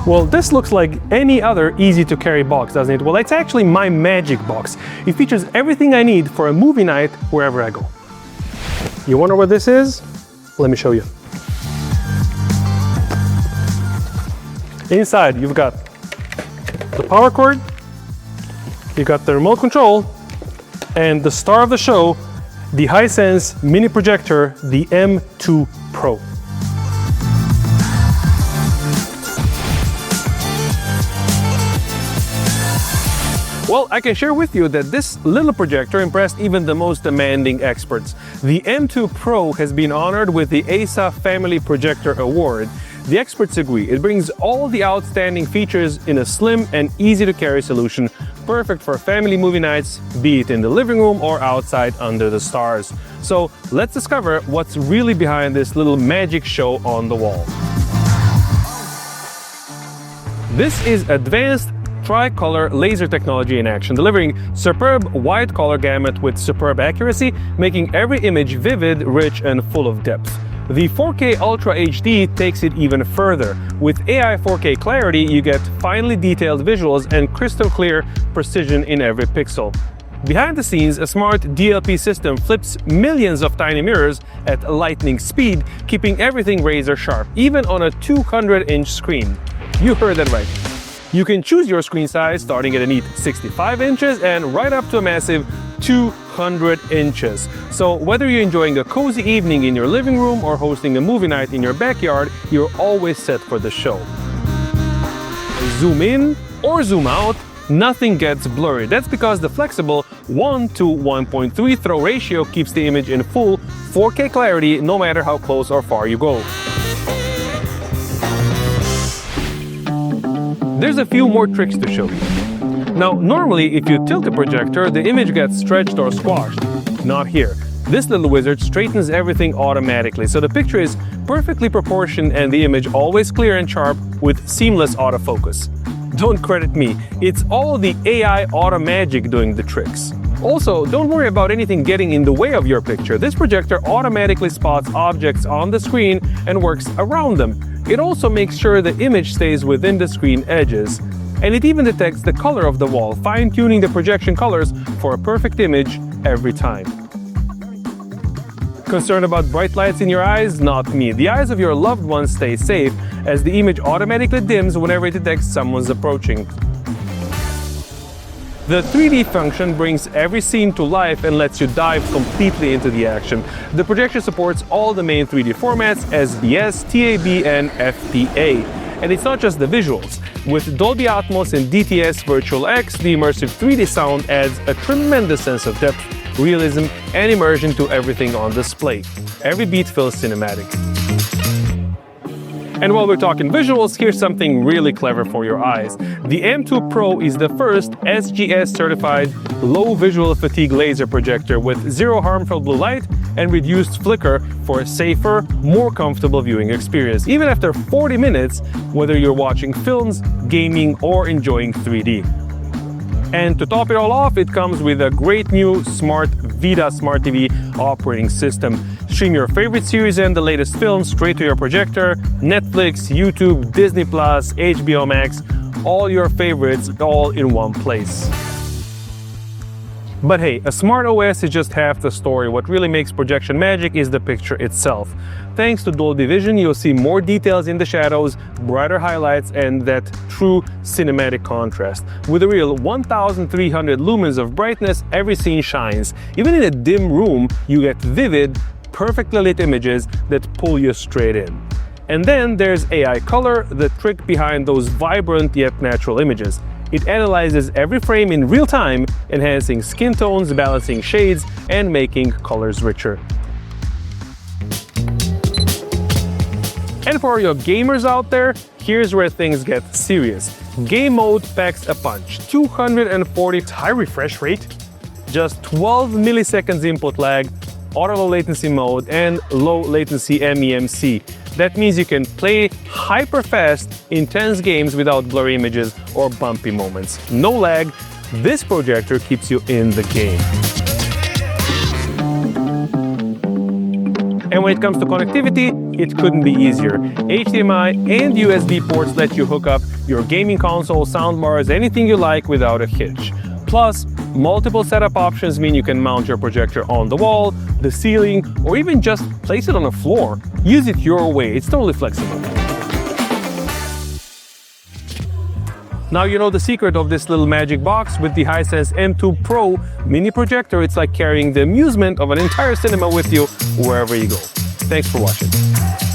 Well, this looks like any other easy-to-carry box, doesn't it? Well, it's actually my magic box. It features everything I need for a movie night wherever I go. You wonder what this is? Let me show you. Inside, you've got the power cord, you've got the remote control, and the star of the show, the Hisense mini projector, the M2 Pro. Well, I can share with you that this little projector impressed even the most demanding experts. The M2 Pro has been honored with the ASA Family Projector Award. The experts agree it brings all the outstanding features in a slim and easy-to-carry solution, perfect for family movie nights, be it in the living room or outside under the stars. So let's discover what's really behind this little magic show on the wall. This is advanced tricolor laser technology in action, delivering superb wide color gamut with superb accuracy, making every image vivid, rich, and full of depth. The 4K Ultra HD takes it even further. With AI 4K clarity, you get finely detailed visuals and crystal clear precision in every pixel. Behind the scenes, a smart DLP system flips millions of tiny mirrors at lightning speed, keeping everything razor sharp, even on a 200-inch screen. You heard that right. You can choose your screen size, starting at a neat 65 inches and right up to a massive 200 inches. So whether you're enjoying a cozy evening in your living room or hosting a movie night in your backyard, you're always set for the show. Zoom in or zoom out, nothing gets blurry. That's because the flexible 1:1.3 throw ratio keeps the image in full 4K clarity no matter how close or far you go. There's a few more tricks to show you. Now, normally if you tilt the projector, the image gets stretched or squashed. Not here. This little wizard straightens everything automatically, so the picture is perfectly proportioned and the image always clear and sharp with seamless autofocus. Don't credit me, it's all the AI auto magic doing the tricks. Also, don't worry about anything getting in the way of your picture. This projector automatically spots objects on the screen and works around them. It also makes sure the image stays within the screen edges. And it even detects the color of the wall, fine-tuning the projection colors for a perfect image every time. Concerned about bright lights in your eyes? Not me. The eyes of your loved ones stay safe, as the image automatically dims whenever it detects someone's approaching. The 3D function brings every scene to life and lets you dive completely into the action. The projector supports all the main 3D formats: SBS, TAB, and FTA. And it's not just the visuals. With Dolby Atmos and DTS Virtual X, the immersive 3D sound adds a tremendous sense of depth, realism, and immersion to everything on display. Every beat feels cinematic. And while we're talking visuals, here's something really clever for your eyes. The M2 Pro is the first SGS certified low visual fatigue laser projector with zero harmful blue light and reduced flicker for a safer, more comfortable viewing experience, even after 40 minutes, whether you're watching films, gaming, or enjoying 3D. And to top it all off, it comes with a great new smart Vida Smart TV operating system. Stream your favorite series and the latest films straight to your projector, Netflix, YouTube, Disney+, HBO Max, all your favorites all in one place. But hey, a smart OS is just half the story. What really makes projection magic is the picture itself. Thanks to Dolby Vision, you'll see more details in the shadows, brighter highlights, and that true cinematic contrast. With a real 1300 lumens of brightness, every scene shines. Even in a dim room, you get vivid, perfectly lit images that pull you straight in. And then there's AI Color, the trick behind those vibrant yet natural images. It analyzes every frame in real time, enhancing skin tones, balancing shades, and making colors richer. And for your gamers out there, here's where things get serious. Game mode packs a punch. 240 high refresh rate, just 12 milliseconds input lag, auto low latency mode, and low latency MEMC. That means you can play hyper fast, intense games without blurry images or bumpy moments. No lag, this projector keeps you in the game. And when it comes to connectivity, it couldn't be easier. HDMI and USB ports let you hook up your gaming console, soundbars, anything you like without a hitch. Plus, multiple setup options mean you can mount your projector on the wall, the ceiling, or even just place it on the floor. Use it your way, it's totally flexible. Now you know the secret of this little magic box. With the Hisense M2 Pro mini projector, it's like carrying the amusement of an entire cinema with you wherever you go. Thanks for watching.